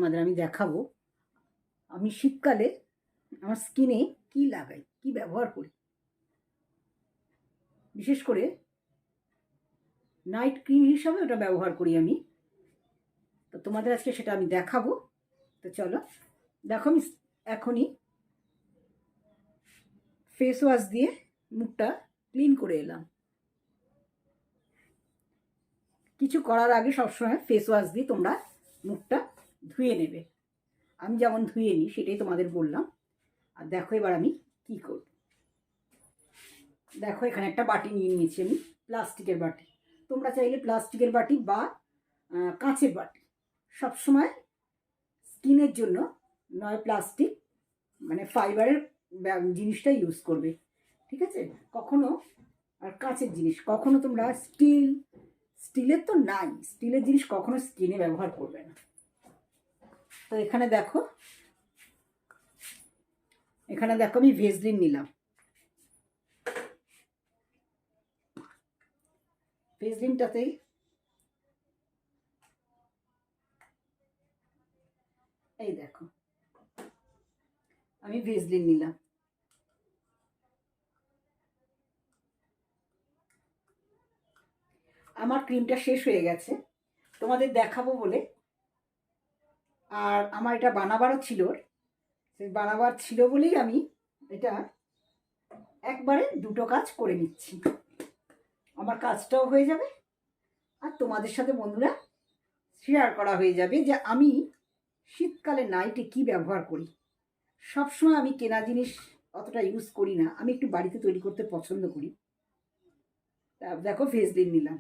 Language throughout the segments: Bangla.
তোমাদের আমি দেখাবো আমি শীতকালে আমার স্কিনে কি লাগাই, কি ব্যবহার করি। বিশেষ করে নাইট ক্রিম হিসাবে ওটা ব্যবহার করি আমি। তো তোমাদের আজকে সেটা আমি দেখাবো। তো চলো দেখো, আমি এখনই ফেস ওয়াশ দিয়ে মুখটা ক্লিন করে এলাম। কিছু করার আগে সবসময় ফেস ওয়াশ দিয়ে তোমরা মুখটা ধুয়ে নেবে। আমি যেমন ধুয়ে নিই সেটাই তোমাদের বললাম। আর দেখো এবার আমি কি করব। দেখো এখানে একটা বাটি নিয়ে নিয়েছি আমি, প্লাস্টিকের বাটি। তোমরা চাইলে প্লাস্টিকের বাটি বা কাঁচের বাটি, সবসময় স্কিনের জন্য নয় প্লাস্টিক মানে ফাইবারের জিনিসটা ইউজ করবে, ঠিক আছে? কখনো আর কাঁচের জিনিস কখনো তোমরা স্টিলের তো নাই, স্টিলের জিনিস কখনো স্কিনে ব্যবহার করবে না। তো এখানে দেখো আমি ভেসলিন নিলাম। ভেসলিনটাতে এই দেখো আমি ভেসলিন নিলাম। আমার ক্রিমটা শেষ হয়ে গেছে, তোমাদের দেখাবো বলে। আর আমার এটা বানাবারও ছিল, সেই বানাবার ছিল বলেই আমি এটা একবারে দুটো কাজ করে নিচ্ছি। আমার কাজটাও হয়ে যাবে আর তোমাদের সাথে বন্ধুরা শেয়ার করা হয়ে যাবে যে আমি শীতকালে নাইটে কি ব্যবহার করি। সবসময় আমি কেনা জিনিস অতটা ইউজ করি না, আমি একটু বাড়িতে তৈরি করতে পছন্দ করি। দেখো ভেসলিন নিলাম।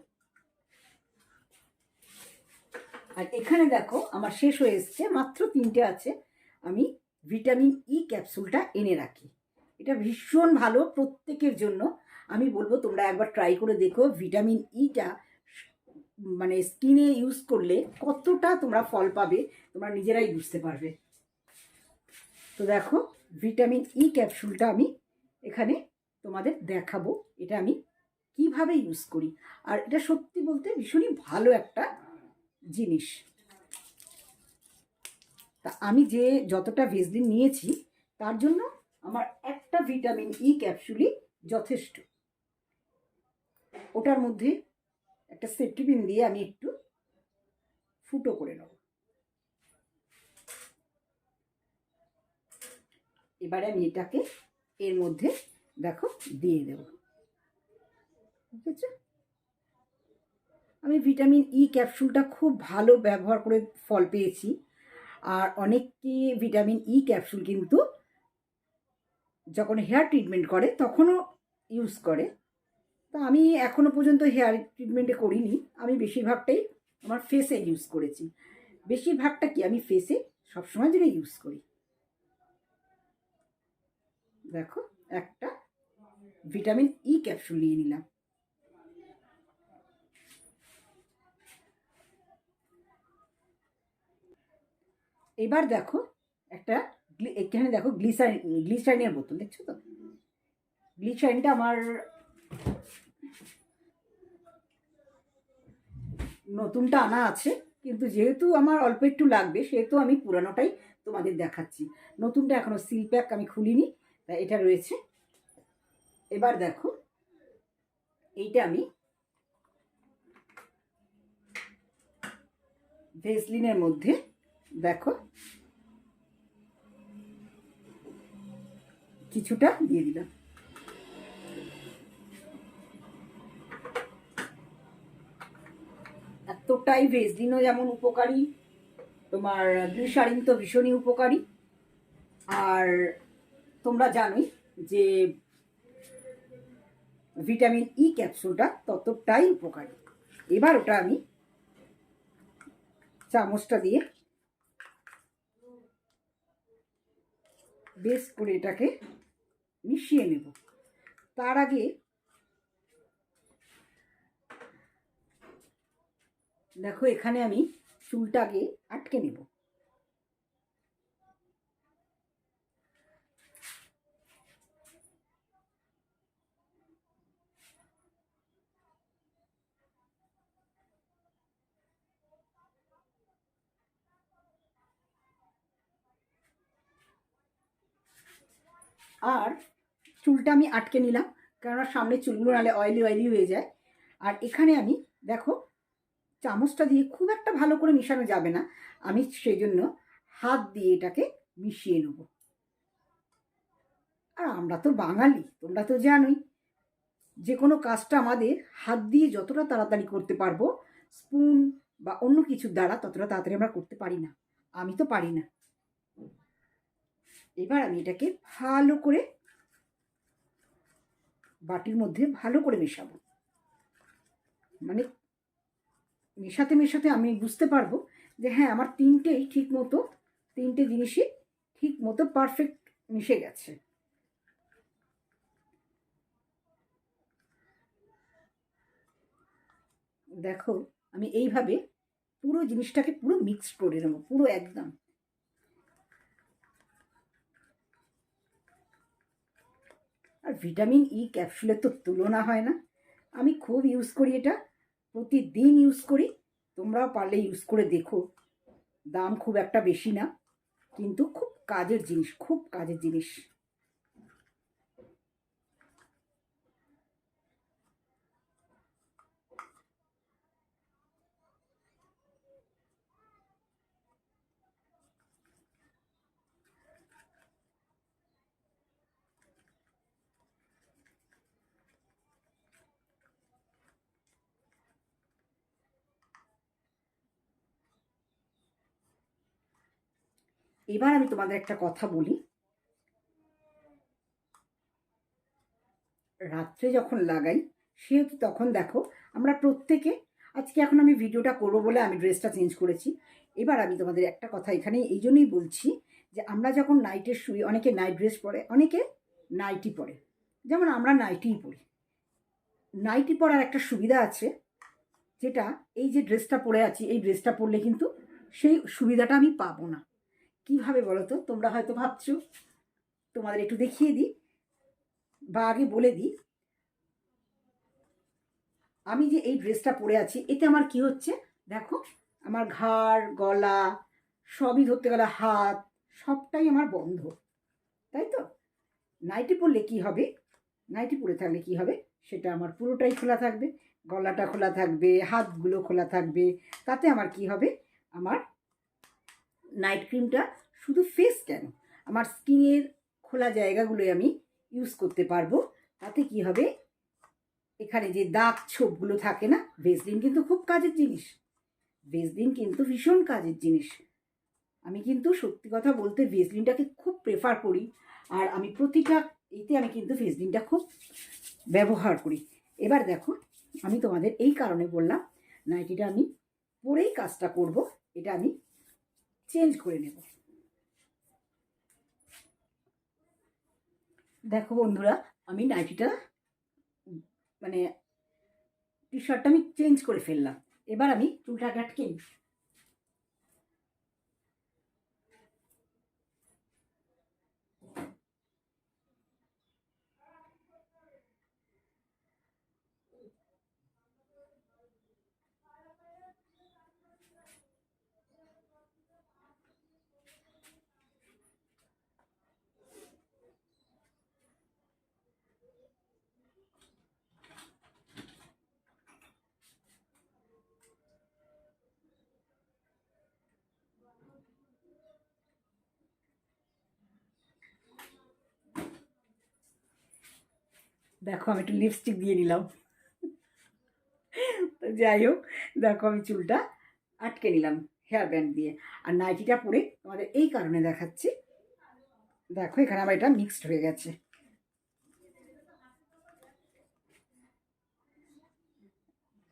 আর এখানে দেখো আমার শেষ হয়ে এসছে, মাত্র 3টে আছে। আমি ভিটামিন ই ক্যাপসুলটা এনে রাখি। এটা ভীষণ ভালো প্রত্যেকের জন্য। আমি বলবো তোমরা একবার ট্রাই করে দেখো। ভিটামিন ইটা মানে স্কিনে ইউজ করলে কতটা তোমরা ফল পাবে তোমরা নিজেরাই বুঝতে পারবে। তো দেখো ভিটামিন ই ক্যাপসুলটা আমি এখানে তোমাদের দেখাবো, এটা আমি কিভাবে ইউজ করি। আর এটা সত্যি বলতে ভীষণই ভালো একটা জিনিস। তা আমি যে যতটা ভেসলিন নিয়েছি তার জন্য আমার একটা ভিটামিন ই ক্যাপসুলই যথেষ্ট। ওটার মধ্যে একটা সেফটি পিন দিয়ে আমি একটু ফুটো করে নেব। এবারে আমি এটাকে এর মধ্যে দেখো দিয়ে দেব, ঠিক আছে? আমি ভিটামিন ই ক্যাপসুলটা খুব ভালো ব্যবহার করে ফল পেয়েছি। আর অনেকে ভিটামিন ই ক্যাপসুল কিন্তু যখন হেয়ার ট্রিটমেন্ট করে তখনও ইউজ করে। তো আমি এখনও পর্যন্ত হেয়ার ট্রিটমেন্টে করিনি, আমি বেশিরভাগটাই আমার ফেসে ইউজ করেছি। বেশিরভাগটা কি আমি ফেসে সবসময় যেটা ইউজ করি। দেখো একটা ভিটামিন ই ক্যাপসুল নিয়ে নিলাম। এবার দেখো একটা এখানে দেখো গ্লিসারিনের বোতল, দেখছো তো? গ্লিসারিনটা আমার নতুনটা আনা আছে, কিন্তু যেহেতু আমার অল্প একটু লাগবে সেহেতু আমি পুরানোটাই তোমাদের দেখাচ্ছি। নতুনটা এখনো সিল প্যাক আমি খুলিনি, তাই এটা রয়েছে। এবার দেখো এইটা আমি ভেসলিনের মধ্যে দেখো কিছুটা দিয়ে দিলাম। এতটাই ভেসলিনও যেমন উপকারী, তোমার গ্লিসারিন তো ভীষণই উপকারী। আর তোমরা জানোই যে ভিটামিন ই ক্যাপসুলটা ততটাই উপকারী। এবার ওটা আমি চামচটা দিয়ে বেশ করে এটাকে মিশিয়ে নেব। তার আগে দেখো এখানে আমি চুলটাকে আটকে নেব। আর চুলটা আমি আটকে নিলাম, কেননা সামনে চুলগুলো নাহলে অয়েলি অয়েলি হয়ে যায়। আর এখানে আমি দেখো চামচটা দিয়ে খুব একটা ভালো করে মেশানো যাবে না, আমি সেই জন্য হাত দিয়ে এটাকে মিশিয়ে নেব। আর আমরা তো বাঙালি, তোমরা তো জানোই, যে কোনো কাজটা আমাদের হাত দিয়ে যতটা তাড়াতাড়ি করতে পারবো, স্পুন বা অন্য কিছুর দ্বারা ততটা তাড়াতাড়ি আমরা করতে পারি না। আমি তো পারি না। এবার আমি এটাকে ভালো করে বাটির মধ্যে ভালো করে মেশাবো। মানে মেশাতে মেশাতে আমি বুঝতে পারবো যে হ্যাঁ, আমার তিনটে জিনিসই ঠিক মতো পারফেক্ট মিশে গেছে। দেখো আমি এইভাবে পুরো জিনিসটাকে পুরো মিক্স করে নেবো, পুরো একদম। আর ভিটামিন ই ক্যাপসুলের তো তুলনা হয় না। আমি খুব ইউজ করি এটা, প্রতিদিন ইউজ করি। তোমরাও পারলে ইউজ করে দেখো। দাম খুব একটা বেশি না, কিন্তু খুব কাজের জিনিস, খুব কাজের জিনিস। এবার আমি তোমাদের একটা কথা বলি, রাত্রে যখন লাগাই সেহেতু তখন দেখো আমরা প্রত্যেকে, আজকে এখন আমি ভিডিওটা করবো বলে আমি ড্রেসটা চেঞ্জ করেছি। এবার আমি তোমাদের একটা কথা এখানে এই জন্যই বলছি যে আমরা যখন নাইটে শুই, অনেকে নাইট ড্রেস পরে, অনেকে নাইটি পরে, যেমন আমরা নাইটিই পরি। নাইটি পরার একটা সুবিধা আছে, যেটা এই যে ড্রেসটা পরে আছি, এই ড্রেসটা পরলে কিন্তু সেই সুবিধাটা আমি পাবো না। কিভাবে বলো তো? তোমরা হয়তো ভাবছো, তোমাদের একটু দেখিয়ে দিই বা আগে বলে দিই। আমি যে এই ড্রেসটা পরে আছি, এতে আমার কি হচ্ছে দেখো, আমার ঘাড় গলা সবই, ধরতে গেলে হাত, সবটাই আমার বন্ধ, তাই তো? নাইটি পরলে কি হবে, নাইটি পরে থাকলে কি হবে, সেটা আমার পুরোটাই খোলা থাকবে, গলাটা খোলা থাকবে, হাতগুলো খোলা থাকবে। তাতে আমার কি হবে, আমার নাইট ক্রিমটা শুধু ফেস কেন, আমার স্কিনের খোলা জায়গাগুলোয় আমি ইউজ করতে পারবো। তাতে কি হবে, এখানে যে দাগ ছোপগুলো থাকে না, ভেসলিন কিন্তু খুব কাজের জিনিস, ভেসলিন কিন্তু ভীষণ কাজের জিনিস। আমি কিন্তু সত্যি কথা বলতে ভেসলিনটাকে খুব প্রেফার করি। আর আমি প্রতিটা এতে আমি কিন্তু ভেসলিনটা খুব ব্যবহার করি। এবার দেখো, আমি তোমাদের এই কারণে বললাম নাইটিটা আমি পরেই কাজটা করব, এটা আমি চেঞ্জ করে নেব। দেখো বন্ধুরা, আমি নাইটিটা মানে টি শার্টটা আমি চেঞ্জ করে ফেললাম। এবার আমি চুলটা আটকে নিই। দেখো আমি একটু লিপস্টিক দিয়ে নিলাম। তো যাই হোক, দেখো আমি চুলটা আটকে নিলাম হেয়ার ব্যান্ড দিয়ে। আর নাইটিটা পরে তোমাদের এই কারণে দেখাচ্ছি, দেখো এখানে আমার এটা মিক্সড হয়ে গেছে।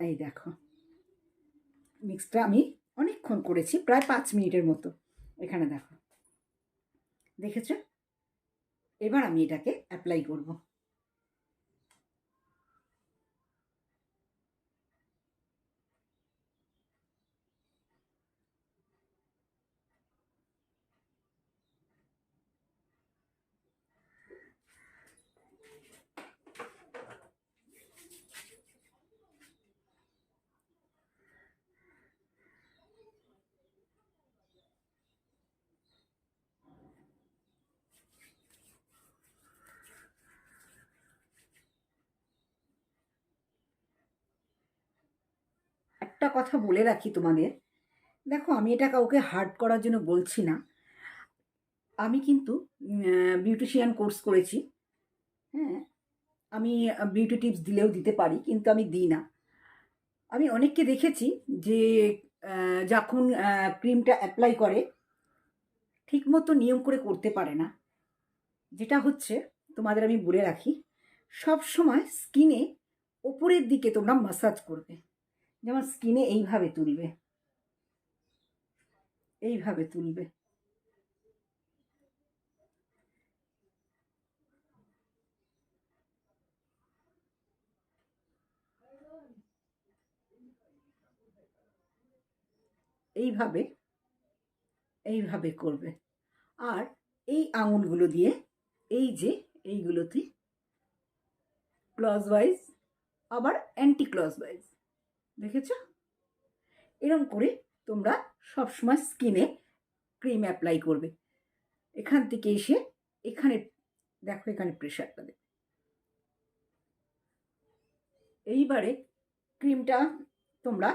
এই দেখো, মিক্সটা আমি অনেকক্ষণ করেছি, প্রায় 5 মিনিটের মতো। এখানে দেখো, দেখেছো? এবার আমি এটাকে অ্যাপ্লাই করব। একটা কথা বলে রাখি তোমাদের, দেখো আমি এটা কাউকে হার্ট করার জন্য বলছি না। আমি কিন্তু বিউটিশিয়ান কোর্স করেছি। হ্যাঁ, আমি বিউটি টিপস দিলেও দিতে পারি, কিন্তু আমি দিই না। আমি অনেককে দেখেছি যে যখন ক্রিমটা অ্যাপ্লাই করে ঠিকমতো নিয়ম করে করতে পারে না। যেটা হচ্ছে, তোমাদের আমি বলে রাখি, সব সময় স্কিনে ওপরের দিকে তোমরা মাসাজ করবে। যেমন স্কিনে এইভাবে তুলবে, এইভাবে তুলবে, এইভাবে এইভাবে করবে। আর এই আঙুলগুলো দিয়ে, এই যে এইগুলোতে ক্লজওয়াইজ, আবার অ্যান্টি ক্লজওয়াইজ, দেখেছো? এরকম করে তোমরা সবসময় স্কিনে ক্রিম অ্যাপ্লাই করবে। এখান থেকে এসে এখানে দেখো, এখানে প্রেশারটা দেবে। এইবারে ক্রিমটা তোমরা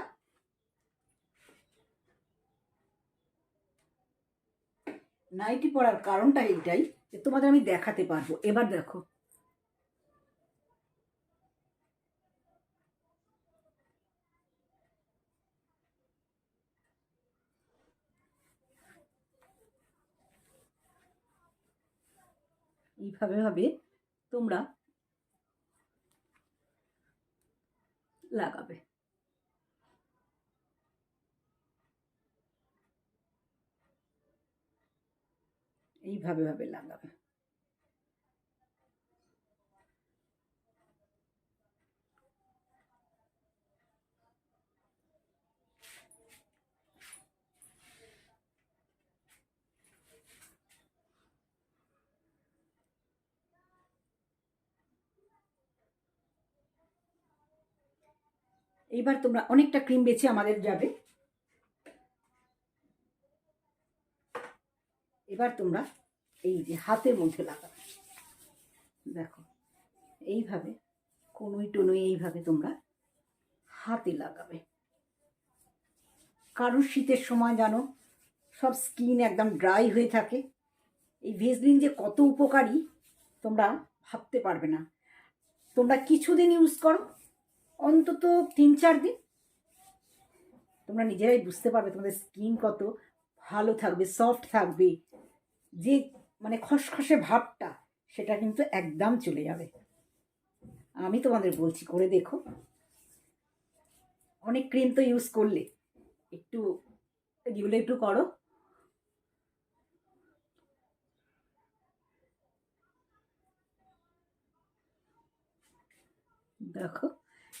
নাইটি পরার কারণটা এইটাই যে তোমাদের আমি দেখাতে পারবো। এবার দেখো, এইভাবে ভাবে তোমরা লাগাবে। এইভাবে ভাবে লাগাবে। এইবার তোমরা অনেকটা ক্রিম বেছে আমাদের যাবে। এবার তোমরা এই যে হাতের মধ্যে লাগাবে, দেখো এইভাবে কনুই টনুই এইভাবে তোমরা হাতে লাগাবে। কারোর শীতের সময় জানো সব স্কিন একদম ড্রাই হয়ে থাকে, এই ভেসলিন যে কত উপকারী তোমরা ভাবতে পারবে না। তোমরা কিছুদিন ইউজ করো, অন্তত 3-4 দিন, তোমরা নিজেরাই বুঝতে পারবে তোমাদের স্কিন কত ভালো থাকবে, সফট থাকবে। যে মানে খসখসে ভাবটা, সেটা কিন্তু একদম চলে যাবে। আমি তোমাদের বলছি, করে দেখো। অনেক ক্রিম তো ইউজ করলে, একটু এগুলো একটু করো। দেখো,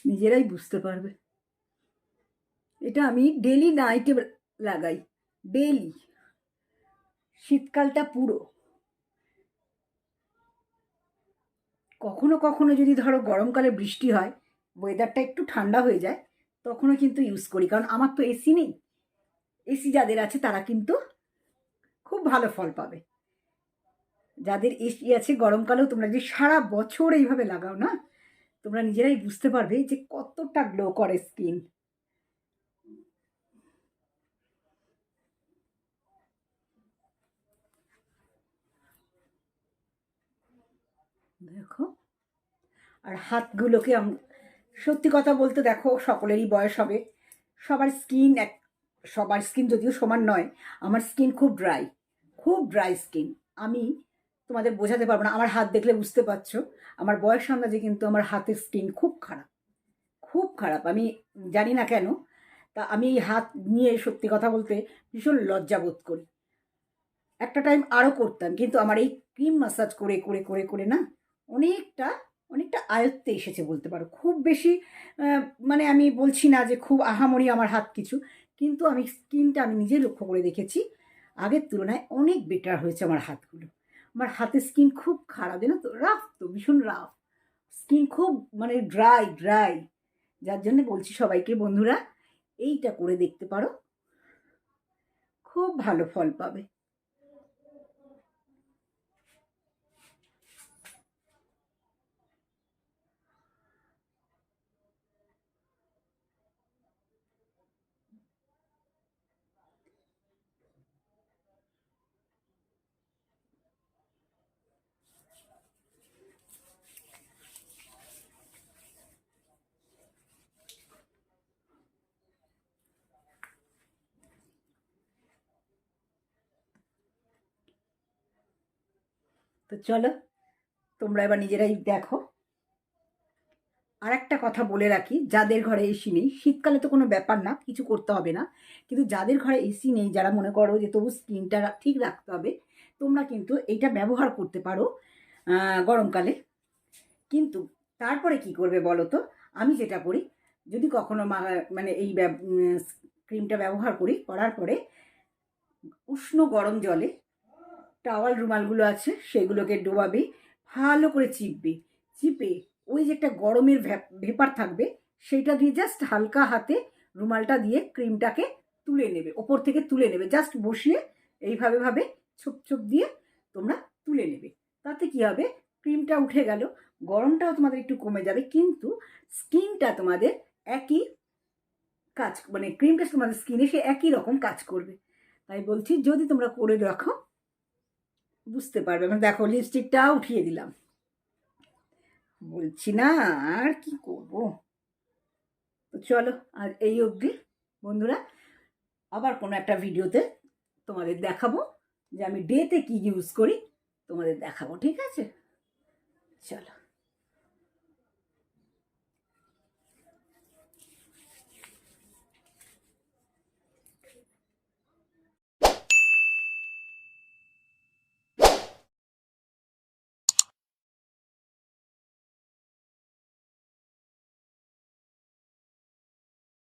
নিজেরাই বুঝতে পারবে। এটা আমি ডেলি নাইটে লাগাই, ডেলি, শীতকালটা পুরো। কখনো কখনো যদি ধরো গরমকালে বৃষ্টি হয়, ওয়েদারটা একটু ঠান্ডা হয়ে যায়, তখনও কিন্তু ইউজ করি। কারণ আমার তো এসি নেই। এসি যাদের আছে তারা কিন্তু খুব ভালো ফল পাবে। যাদের এসি আছে, গরমকালেও তোমরা যদি সারা বছর এইভাবে লাগাও না, তোমরা নিজেরাই বুঝতে পারবে যে কতটা গ্লো করে স্কিন। দেখো, আর হাতগুলোকে সত্যি কথা বলতে দেখো, সকলেরই বয়স হবে, সবার স্কিন সবার স্কিন যদিও সমান নয়। আমার স্কিন খুব ড্রাই, খুব ড্রাই স্কিন। আমি তোমাদের বোঝাতে পারবো না, আমার হাত দেখলে বুঝতে পারছো। আমার বয়স আন্দাজে কিন্তু আমার হাতের স্কিন খুব খারাপ, খুব খারাপ। আমি জানি না কেন, তা আমি এই হাত নিয়ে সত্যি কথা বলতে ভীষণ লজ্জা বোধ করি। একটা টাইম আরও করতাম, কিন্তু আমার এই ক্রিম মাসাজ করে করে করে করে না অনেকটা অনেকটা আয়ত্তে এসেছে বলতে পারো। খুব বেশি মানে আমি বলছি না যে খুব আহামরি আমার হাত কিছু, কিন্তু আমি স্কিনটা আমি নিজে লক্ষ্য করে দেখেছি, আগের তুলনায় অনেক বেটার হয়েছে আমার হাতগুলো। আমার হাতের স্কিন খুব খারাপ, জানো তো, রাফ, তো ভীষণ রাফ স্কিন, খুব মানে ড্রাই ড্রাই। যার জন্য বলছি সবাইকে, বন্ধুরা এইটা করে দেখতে পারো, খুব ভালো ফল পাবে। তো চলো তোমরা এবার নিজেরাই দেখো। আর একটা কথা বলে রাখি, যাদের ঘরে এসি নেই, শীতকালে তো কোনো ব্যাপার না, কিছু করতে হবে না, কিন্তু যাদের ঘরে এসি নেই, যারা মনে করো যে তবু স্কিনটা ঠিক রাখতে হবে, তোমরা কিন্তু এইটা ব্যবহার করতে পারো গরমকালে। কিন্তু তারপরে কি করবে বলো তো? আমি যেটা করি, যদি কখনো মানে এই ক্রিমটা ব্যবহার করি, করার পরে উষ্ণ গরম জলে টাওয়াল রুমালগুলো আছে সেগুলোকে ডোবাবে, ভালো করে চিপবে, চিপে ওই যে একটা গরমের ভেপার থাকবে সেইটা দিয়ে জাস্ট হালকা হাতে রুমালটা দিয়ে ক্রিমটাকে তুলে নেবে, ওপর থেকে তুলে নেবে, জাস্ট বসিয়ে এইভাবে ভাবে ছোপ ছোপ দিয়ে তোমরা তুলে নেবে। তাতে কি হবে, ক্রিমটা উঠে গেল, গরমটাও তোমাদের একটু কমে যাবে, কিন্তু স্কিনটা তোমাদের একই কাজ, মানে ক্রিমটা তোমাদের স্কিনে সে একই রকম কাজ করবে। তাই বলছি যদি তোমরা করে রাখো বুঝতে পারবে। মানে দেখো লিপস্টিকটাও উঠিয়ে দিলাম, বলছি না আর কি করব। তো চলো আর এই অবধি বন্ধুরা, আবার কোনো একটা ভিডিওতে তোমাদের দেখাবো যে আমি ডেতে কি ইউজ করি, তোমাদের দেখাবো, ঠিক আছে? চলো।